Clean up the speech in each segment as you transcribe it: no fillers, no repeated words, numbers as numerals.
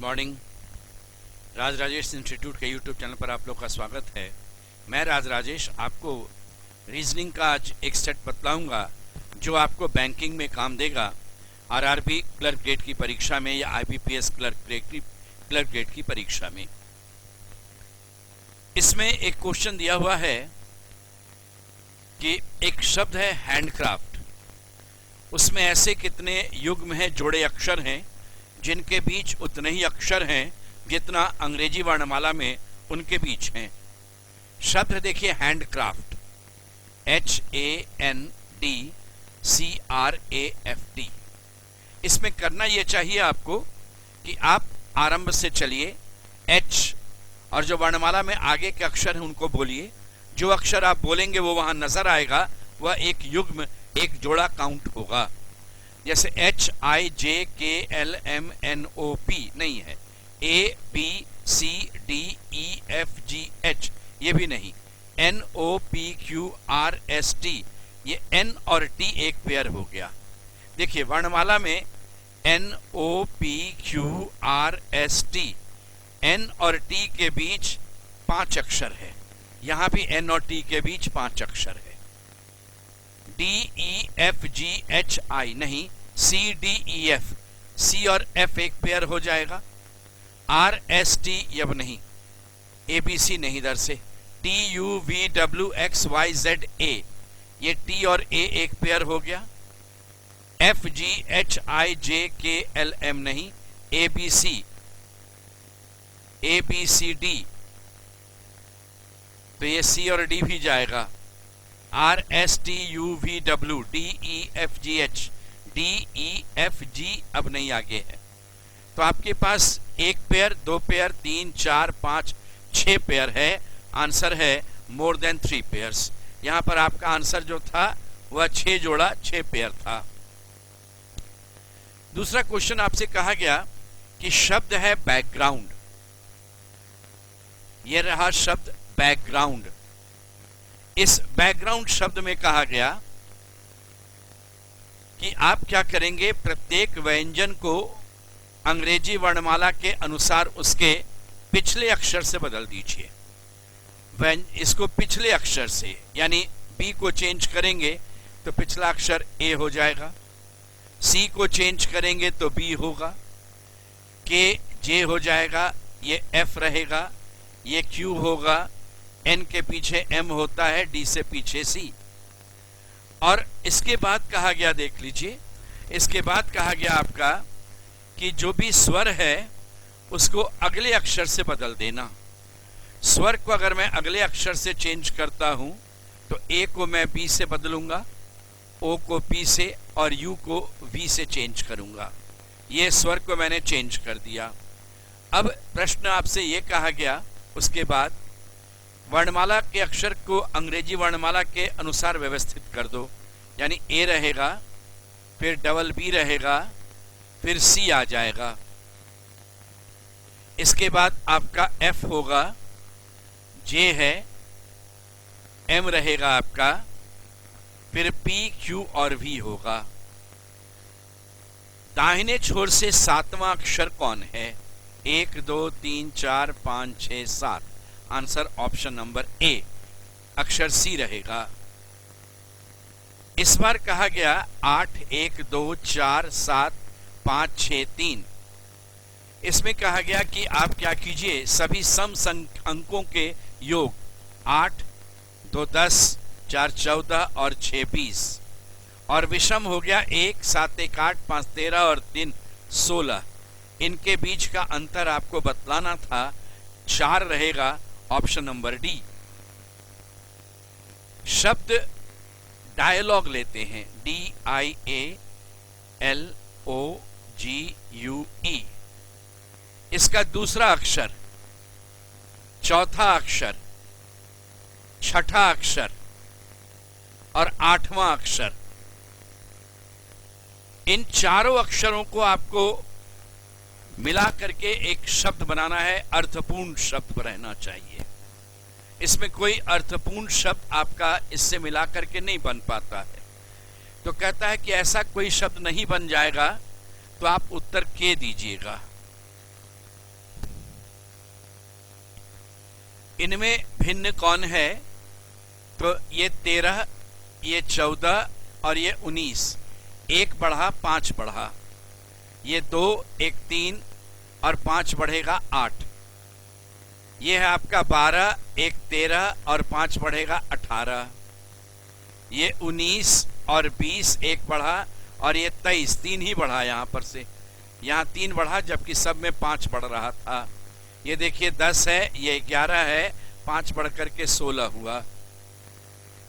Morning. राज Rajesh institute के YouTube channel पर आप लोग का स्वागत है। मैं राज राजेश आपको रीजनिंग का आज एक सेट बतलाऊंगा जो आपको बैंकिंग में काम देगा, आरआरबी क्लर्क ग्रेड की परीक्षा में या आईबीपीएस क्लर्क ग्रेड की परीक्षा में। इसमें एक क्वेश्चन दिया हुआ है कि एक शब्द है हैंडक्राफ्ट, उसमें ऐसे कितने युग्म हैं, जोड़े अक्षर हैं जिनके बीच उतने ही अक्षर हैं जितना अंग्रेजी वर्णमाला में उनके बीच हैं। शब्द देखिए हैंडक्राफ्ट, HANDCRAFT। इसमें करना यह चाहिए आपको कि आप आरंभ से चलिए, H और जो वर्णमाला में आगे के अक्षर हैं उनको बोलिए। जो अक्षर आप बोलेंगे वो वहां नजर आएगा, वह एक युग्म, एक जोड़ा काउंट होगा। जैसे HIJKLMNOP नहीं है, ABCDEFGH ये भी नहीं, NOPQRST ये N और T एक पेयर हो गया। देखिए वर्णमाला में NOPQRST, N और T के बीच 5 अक्षर है, यहां भी N और T के बीच 5 अक्षर है। DEFGHI नहीं, CDEF, C और F एक पेयर हो जाएगा। RST यब नहीं, ABC नहीं इधर से, TUVWXYZA ये T और A एक पेयर हो गया। FGHIJKLM नहीं, ABC, ABCD तो ये C और D भी जाएगा। RSTUVW DEFGH, DEFG अब नहीं आगे है। तो आपके पास 1 पेयर, 2 पेयर, 3, 4, 5, 6 पेयर है। आंसर है मोर देन 3 पेयर्स। यहां पर आपका आंसर जो था वह 6 जोड़ा 6 पेयर था। दूसरा क्वेश्चन आपसे कहा गया कि शब्द है बैकग्राउंड। यह रहा शब्द बैकग्राउंड। इस बैकग्राउंड शब्द में कहा गया कि आप क्या करेंगे, प्रत्येक व्यंजन को अंग्रेजी वर्णमाला के अनुसार उसके पिछले अक्षर से बदल दीजिए। इसको पिछले अक्षर से, यानी B को चेंज करेंगे तो पिछला अक्षर A हो जाएगा, C को चेंज करेंगे तो B होगा, K J हो जाएगा, ये F रहेगा, ये Q होगा, N के पीछे M होता है, D से पीछे C। और इसके बाद कहा गया, देख लीजिए, इसके बाद कहा गया आपका कि जो भी स्वर है उसको अगले अक्षर से बदल देना। स्वर को अगर मैं अगले अक्षर से चेंज करता हूं तो A को मैं B से बदलूंगा, O को P से और U को V से चेंज करूंगा। ये स्वर को मैंने चेंज कर दिया। अब प्रश्न आपसे ये कहा गया, उसके बाद वर्णमाला के अक्षर को अंग्रेजी वर्णमाला के अनुसार व्यवस्थित कर दो। यानी A रहेगा, फिर डबल B रहेगा, फिर C आ जाएगा, इसके बाद आपका F होगा, J है, M रहेगा आपका, फिर P, Q और V होगा। दाहिने छोर से 7वां अक्षर कौन है? 1 2 3 4 5 6 7। आंसर ऑप्शन नंबर A, अक्षर C रहेगा। इस बार कहा गया 8 1 2 4 7 5 6 3। इसमें कहा गया कि आप क्या कीजिए, सभी सम अंकों के योग 8 2 10 4 14 और 6 20 और विषम हो गया 1 7 1 8 5 13 और 3 16। इनके बीच का अंतर आपको बतलाना था, 4 रहेगा, ऑप्शन नंबर D। शब्द डायलॉग लेते हैं, DIALOGUE। इसका दूसरा अक्षर, चौथा अक्षर, छठा अक्षर और 8वां अक्षर, इन चारों अक्षरों को आपको मिला करके एक शब्द बनाना है। अर्थपूर्ण शब्द रहना चाहिए। इसमें कोई अर्थपूर्ण शब्द आपका इससे मिला करके नहीं बन पाता है। तो कहता है कि ऐसा कोई शब्द नहीं बन जाएगा तो आप उत्तर के दीजिएगा। इनमें भिन्न कौन है? तो ये 13, ये 14 और ये 19। एक बढ़ा 5 बढ़ा, ये 2, एक 3 और 5 बढ़ेगा 8। ये है आपका 12, एक 13 और 5 बढ़ेगा 18। ये 19 और 20, एक बढ़ा और ये 23, 3 ही बढ़ा यहाँ पर से, यहाँ 3 बढ़ा जबकि सब में 5 बढ़ रहा था। ये देखिए 10 है, ये 11 है, 5 बढ़ करके 16 हुआ।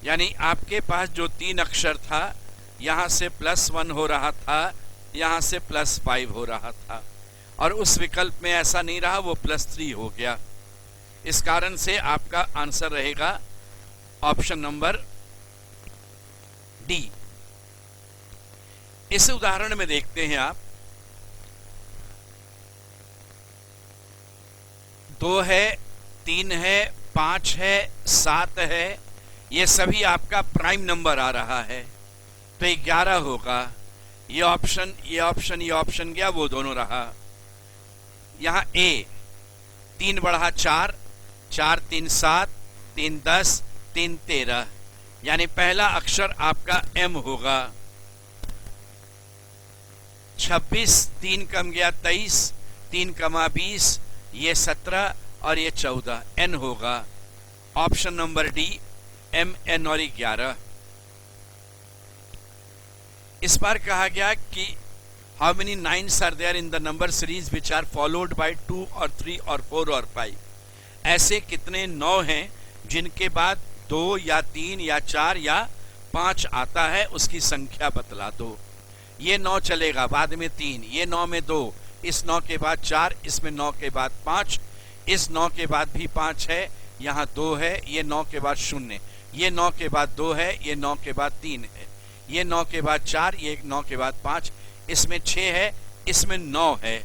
यानी आपके पास जो 3 अक्षर था, यहाँ से +1 हो रहा था, यहाँ से +5 हो रहा था, और उस विकल्प में ऐसा नहीं रहा, वो +3 हो गया। इस कारण से आपका आंसर रहेगा ऑप्शन नंबर डी। इस उदाहरण में देखते हैं आप, 2 है, 3 है, 5 है, 7 है, ये सभी आपका प्राइम नंबर आ रहा है, तो 11 होगा। ये ऑप्शन, ये ऑप्शन, ये ऑप्शन गया, वो दोनों रहा। यहां ए 3 बढ़ा 4, 4 3 7, 3 10, 3 13, यानी पहला अक्षर आपका एम होगा। 26, 3 कम गया 23, 3 कमा 20, ये 17 और ये 14, एन होगा। Option number D, M N और 11। इस बार कहा गया कि how many nines are there in the number series which are followed by 2 और 3 और 4 और 5। ऐसे कितने 9 हैं जिनके बाद 2 या 3 या 4 या 5 आता है, उसकी संख्या बतला दो। ये 9 चलेगा, बाद में 3, ये 9 में 2, इस 9 के बाद 4, इसमें 9 के बाद 5, इस 9 के बाद भी 5 है, यहाँ 2 है, ये 9 के बाद 0, ये 9 के बाद 2 है, ये 9 के बाद 3 है, ये 9 के बाद 4, ये 9 के बाद 5, इसमें 6 है, इसमें 9 है,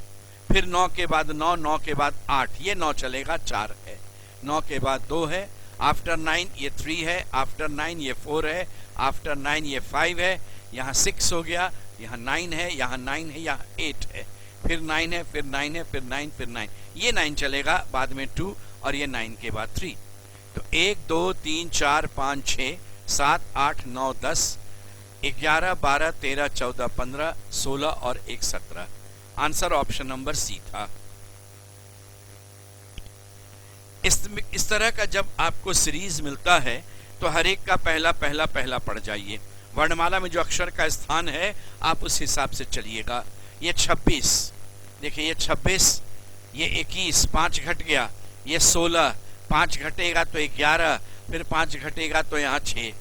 फिर 9 के बाद 9, 9 के बाद 8, ये 9 चलेगा, 4 है, 9 के बाद 2 है, आफ्टर 9 ये 3 है, आफ्टर 9 ये 4 है, आफ्टर 9 ये 5 है, यहाँ 6 हो गया, यहाँ 9 है, यहाँ 9 है, यहाँ 8 है, फिर 9 है, फिर 9 है, फिर 9, फिर 9, ये 9 चलेगा, बाद में 2 और ये 9 के बाद 3। तो 1 2 3 4 5 6 7 8 9 10 11 12 13 14 15 16 और 1 17। आंसर ऑप्शन नंबर सी था। इस तरह का जब आपको सीरीज मिलता है तो हर एक का पहला पहला पहला पढ़ जाइए। वर्णमाला में जो अक्षर का स्थान है आप उस हिसाब से चलिएगा। ये 26, देखिए ये 26, ये 21, 5 घट गया, ये 16, 5 घटेगा तो 11, फिर 5 घटेगा तो यहाँ 6।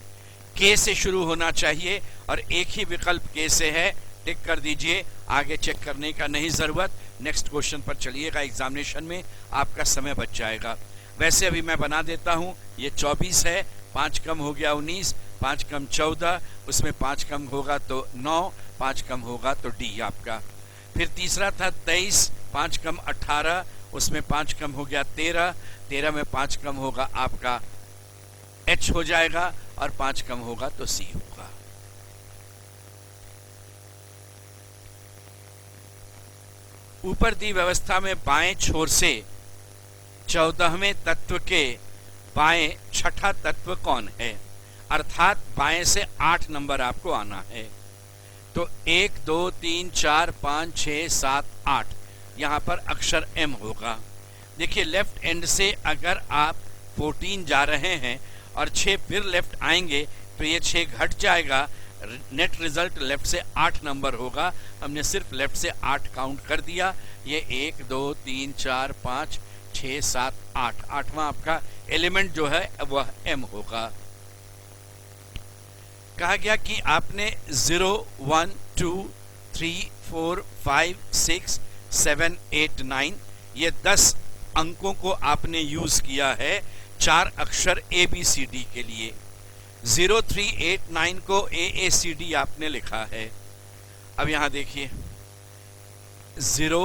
के से शुरू होना चाहिए और एक ही विकल्प के से है, टिक कर दीजिए, आगे चेक करने का नहीं जरूरत। नेक्स्ट क्वेश्चन पर चलिएगा, एग्जामिनेशन में आपका समय बच जाएगा। वैसे अभी मैं बना देता हूँ, ये 24 है, 5 कम हो गया 19, 5 कम 14, उसमें 5 कम होगा तो 9, 5 कम होगा तो डी आपका। फिर तीसरा था 23, 5 कम 18, उसमें 5 कम हो गया 13, 13 में 5 कम होगा आपका एच हो जाएगा, और 5 कम होगा तो सी होगा। ऊपर दी व्यवस्था में बाएं छोर से 14वें तत्व के बाएं छठा तत्व कौन है, अर्थात बाएं से 8 नंबर आपको आना है। तो 1 2 3 4 5 6 7 8, यहां पर अक्षर एम होगा। देखिए लेफ्ट एंड से अगर आप 14 जा रहे हैं और 6 फिर लेफ्ट आएंगे तो ये 6 घट जाएगा, नेट रिजल्ट लेफ्ट से 8 नंबर होगा। हमने सिर्फ लेफ्ट से 8 काउंट कर दिया। ये 1 2 3 4 5 6 7 8, 8वां आपका एलिमेंट जो है वह एम होगा। कहा गया कि आपने 0 1 2 3 4 5 6 7 8 9 ये 10 अंकों को आपने यूज किया है 4 अक्षर ABCD के लिए। 0 3 8 9 को AACD आपने लिखा है। अब यहां देखिए 0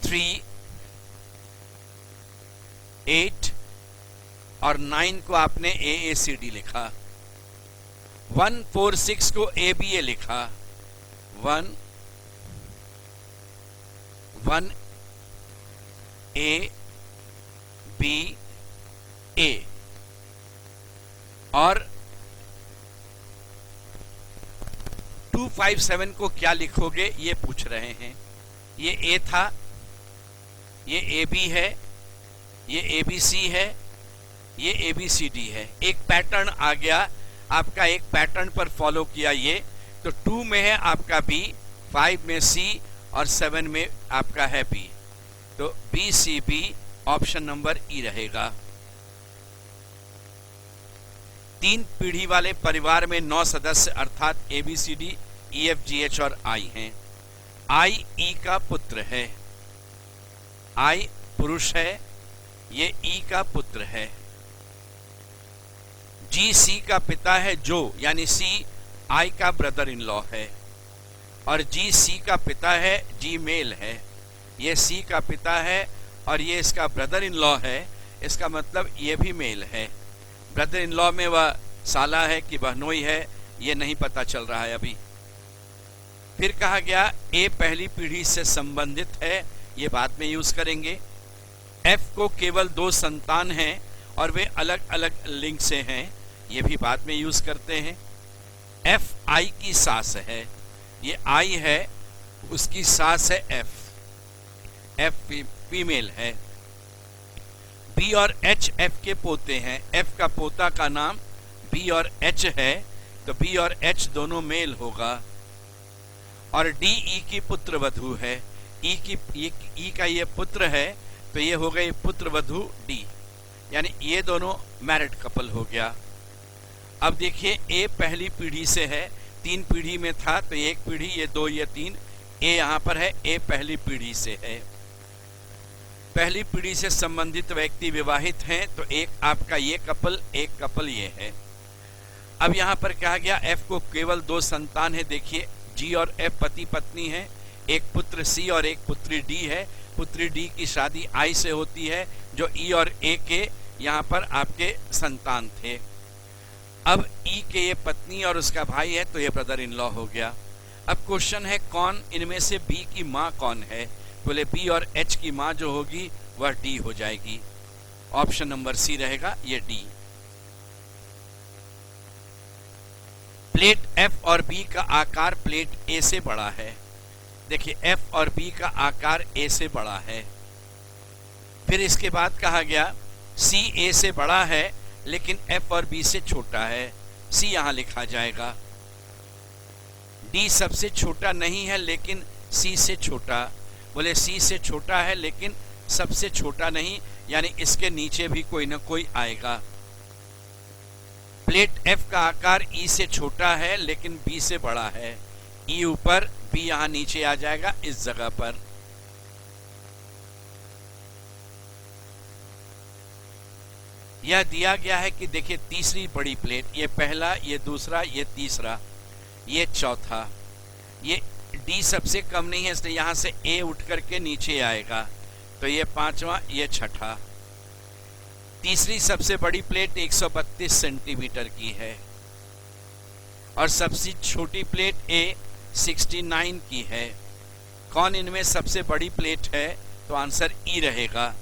3 8 और 9 को आपने AACD लिखा। 1 4 6 को ABA लिखा। 1 1 A B बी ए। और 257 को क्या लिखोगे ये पूछ रहे हैं। ये ए था, ये ए बी है, ये ए बी सी है, ये ए बी सी डी है। एक पैटर्न आ गया आपका, एक पैटर्न पर फॉलो किया ये। तो 2 में है आपका बी, 5 में सी और 7 में आपका है बी। तो B C B option number E रहेगा। 3 पीढ़ी वाले परिवार में 9 सदस्य अर्थात A B C D E F G H और आई हैं। आई ई का पुत्र है, आई पुरुष है, ये ई का पुत्र है। जी सी का पिता है, जो यानी सी आई का ब्रदर इन लॉ है। और जी सी का पिता है, जी मेल है, ये सी का पिता है और ये इसका ब्रदर इन लॉ है। इसका मतलब ये भी मेल है। ब्रदर इन लॉ में वह साला है कि बहनोई है ये नहीं पता चल रहा है अभी। फिर कहा गया ए पहली पीढ़ी से संबंधित है, ये बाद में यूज करेंगे। एफ को केवल 2 संतान हैं और वे अलग अलग लिंग से हैं, ये भी बाद में यूज करते हैं। एफ आई की सास है, ये आई है उसकी सास है एफ, एफ फीमेल है। बी और एच एफ के पोते हैं, एफ का पोता का नाम बी और एच है, तो बी और एच दोनों मेल होगा। और डी ई की पुत्र वधू है, ई का ये पुत्र है, तो ये हो गए पुत्र वधू डी, यानी ये दोनों मैरिड कपल हो गया। अब देखिए ए पहली पीढ़ी से है, 3 पीढ़ी में था तो 1 पीढ़ी, ये 2 ये 3, ए यहां पर है, ए पहली पीढ़ी से है। पहली पीढ़ी से संबंधित व्यक्ति विवाहित हैं, तो एक आपका ये कपल, एक कपल ये है। अब यहां पर कहा गया एफ को केवल 2 संतान है। देखिए जी और एफ पति पत्नी है, एक पुत्र सी और एक पुत्री डी है। पुत्री डी की शादी आई से होती है, जो ई और ए के यहाँ पर आपके संतान थे। अब ई के ये पत्नी और उसका भाई है, तो ये ब्रदर इन लॉ हो गया। अब क्वेश्चन है कौन इनमें से बी की माँ कौन है। बोले बी और एच की माँ जो होगी वह डी हो जाएगी। ऑप्शन नंबर सी रहेगा ये डी। प्लेट एफ और बी का आकार प्लेट ए से बड़ा है। देखिए एफ और बी का आकार ए से बड़ा है। फिर इसके बाद कहा गया सी ए से बड़ा है लेकिन एफ और बी से छोटा है, सी यहां लिखा जाएगा। डी सबसे छोटा नहीं है लेकिन सी से छोटा। बोले सी से छोटा है लेकिन सबसे छोटा नहीं, यानी इसके नीचे भी कोई ना कोई आएगा। प्लेट एफ का आकार ई से छोटा है लेकिन बी से बड़ा है। ई ऊपर बी यहां नीचे आ जाएगा इस जगह पर। यह दिया गया है कि देखिए तीसरी बड़ी प्लेट, ये पहला, ये दूसरा, ये तीसरा, ये चौथा, ये डी सबसे कम नहीं है इसलिए यहां से ए उठ करके नीचे आएगा, तो ये पांचवा, ये छठा। तीसरी सबसे बड़ी प्लेट 132 सेंटीमीटर की है और सबसे छोटी प्लेट ए 69 की है। कौन इनमें सबसे बड़ी प्लेट है, तो आंसर ई रहेगा,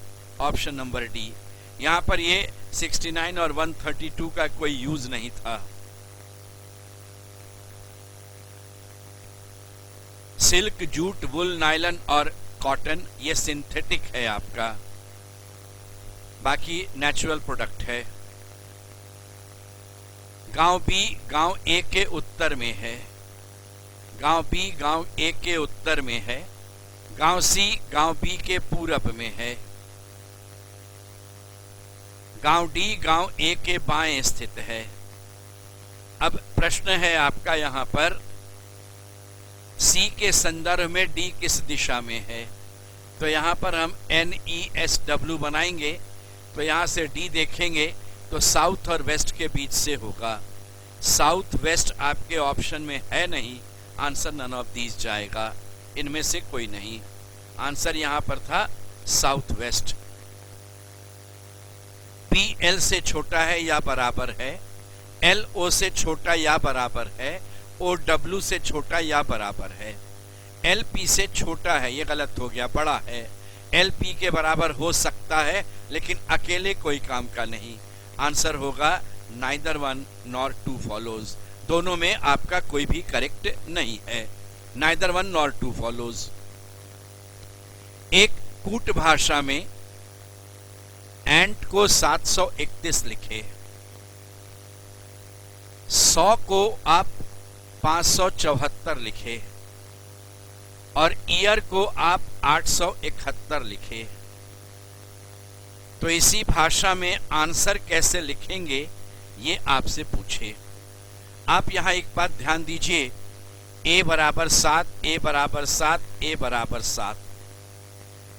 ऑप्शन नंबर डी। यहां पर ये 69 और 132 का कोई यूज नहीं था। सिल्क, जूट, वुल, नायलन और कॉटन ये सिंथेटिक है आपका, बाकी नेचुरल प्रोडक्ट है। गांव बी गांव ए के उत्तर में है, गांव बी गांव ए के उत्तर में है। गांव सी गांव बी के पूरब में है। गांव डी गांव ए के बाएं स्थित है। अब प्रश्न है आपका यहां पर सी के संदर्भ में डी किस दिशा में है, तो यहां पर हम NESW बनाएंगे, तो यहां से डी देखेंगे तो साउथ और वेस्ट के बीच से होगा। साउथ वेस्ट आपके ऑप्शन में है नहीं, आंसर नन ऑफ दीज जाएगा, इनमें से कोई नहीं। आंसर यहां पर था साउथ वेस्ट। पी एल से छोटा है या बराबर है, एल ओ से छोटा या बराबर है, ओ डब्ल्यू से छोटा या बराबर है। एल पी से छोटा है, ये गलत हो गया, बड़ा है। LP के बराबर हो सकता है, लेकिन अकेले कोई काम का नहीं। आंसर होगा neither one nor two follows. दोनों में आपका कोई भी करेक्ट नहीं है। Neither one nor two follows. एक कूट भाषा में एंट को 731 लिखे, 100 को आप 574 लिखे और ईयर को आप 871 लिखे। तो इसी भाषा में आंसर कैसे लिखेंगे ये आपसे पूछे। आप यहां एक बात ध्यान दीजिए, a बराबर 7, a बराबर 7, a बराबर 7।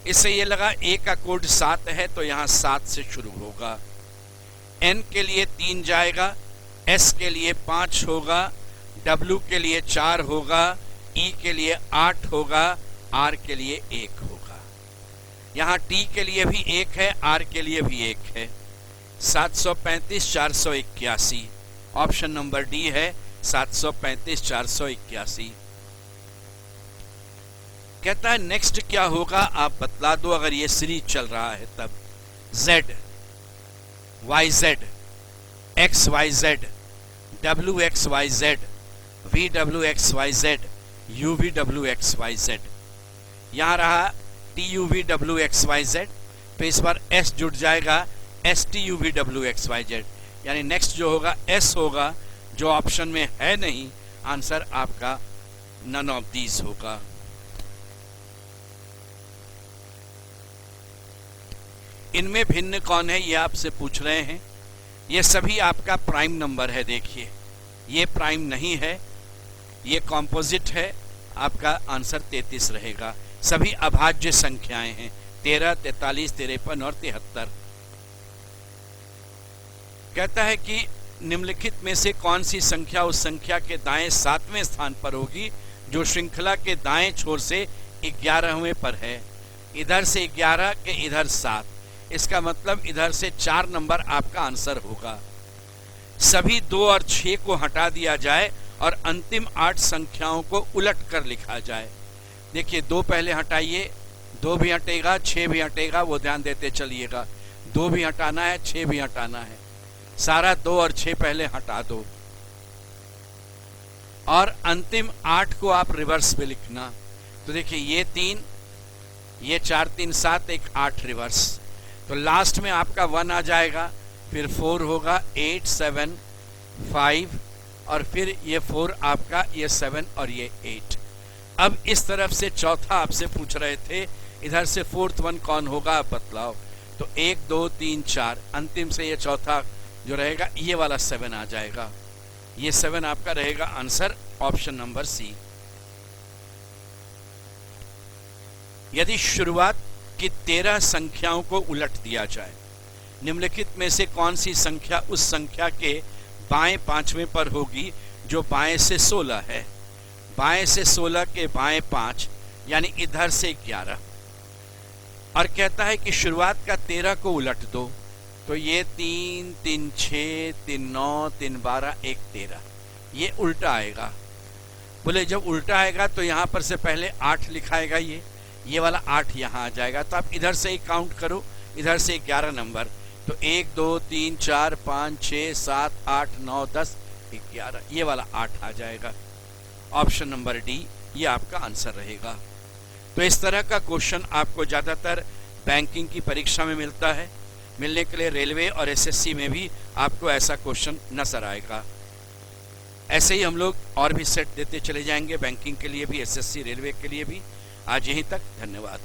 इससे ये लगा a का कोड 7 है तो यहां 7 से शुरू होगा। n के लिए 3 जाएगा, s के लिए 5 होगा, w के लिए 4 होगा, e के लिए 8 होगा, r के लिए 1 होगा। यहाँ t के लिए भी 1 है, r के लिए भी 1 है। 735 481, ऑप्शन नंबर डी है 735 481। कहता है नेक्स्ट क्या होगा आप बतला दो अगर ये सीरीज चल रहा है तब। z, yz, xyz, wxyz, vwxyz, uvwxyz। यहां रहा tuvwxyz, तो इस बार s जुड़ जाएगा stuvwxyz, यानी नेक्स्ट जो होगा s होगा, जो ऑप्शन में है नहीं। आंसर आपका नन ऑफ दीज होगा। इनमें भिन्न कौन है ये आपसे पूछ रहे हैं। ये सभी आपका प्राइम नंबर है। देखिए ये प्राइम नहीं है, ये कॉम्पोजिट है। आपका आंसर 33 रहेगा। सभी अभाज्य संख्याएं हैं, 13, 43, 53 और 73। कहता है कि निम्नलिखित में से कौन सी संख्या उस संख्या के दाएं 7वें स्थान पर होगी जो श्रृंखला के दाएं छोर से 11वें पर है। इधर से 11 के इधर 7, इसका मतलब इधर से 4 नंबर आपका आंसर होगा। सभी 2 और 6 को हटा दिया जाए और अंतिम 8 संख्याओं को उलट कर लिखा जाए। देखिए 2 पहले हटाइए, 2 भी हटेगा, 6 भी हटेगा, वो ध्यान देते चलिएगा। 2 भी हटाना है, 6 भी हटाना है। सारा 2 और 6 पहले हटा दो और अंतिम 8 को आप रिवर्स में लिखना। तो देखिए ये 3, ये 4, 3, 7, एक 8 रिवर्स। तो लास्ट में आपका 1 आ जाएगा, फिर 4 होगा, 8, 7, 5 और फिर ये 4 आपका, ये 7 और ये 8। अब इस तरफ से चौथा आपसे पूछ रहे थे, इधर से 4th वन कौन होगा आप बतलाओ। तो 1, 2, 3, 4, अंतिम से ये चौथा जो रहेगा ये वाला 7 आ जाएगा। ये 7 आपका रहेगा आंसर, ऑप्शन नंबर सी। यदि शुरुआत की 13 संख्याओं को उलट दिया जाए, निम्नलिखित में से कौन सी संख्या उस संख्या के बाएं 5वें पर होगी जो बाएं से 16 है। बाएं से 16 के बाएं 5, यानी इधर से 11। और कहता है कि शुरुआत का 13 को उलट दो। तो ये 3, 3, 6, 3, 9, 3, 12, 1, 13, ये उल्टा आएगा। बोले जब उल्टा आएगा तो यहाँ पर से पहले 8 लिखाएगा, ये वाला 8 यहाँ आ जाएगा। तो आप इधर से ही काउंट करो, इधर से 11 नंबर। तो 1, 2, 3, 4, 5, 6, 7, 8, 9, 10, 11, ये वाला 8 आ जाएगा। ऑप्शन नंबर डी ये आपका आंसर रहेगा। तो इस तरह का क्वेश्चन आपको ज़्यादातर बैंकिंग की परीक्षा में मिलता है। मिलने के लिए रेलवे और एसएससी में भी आपको ऐसा क्वेश्चन नजर आएगा। ऐसे ही हम लोग और भी सेट देते चले जाएंगे, बैंकिंग के लिए भी, एसएससी रेलवे के लिए भी। आज यहीं तक, धन्यवाद।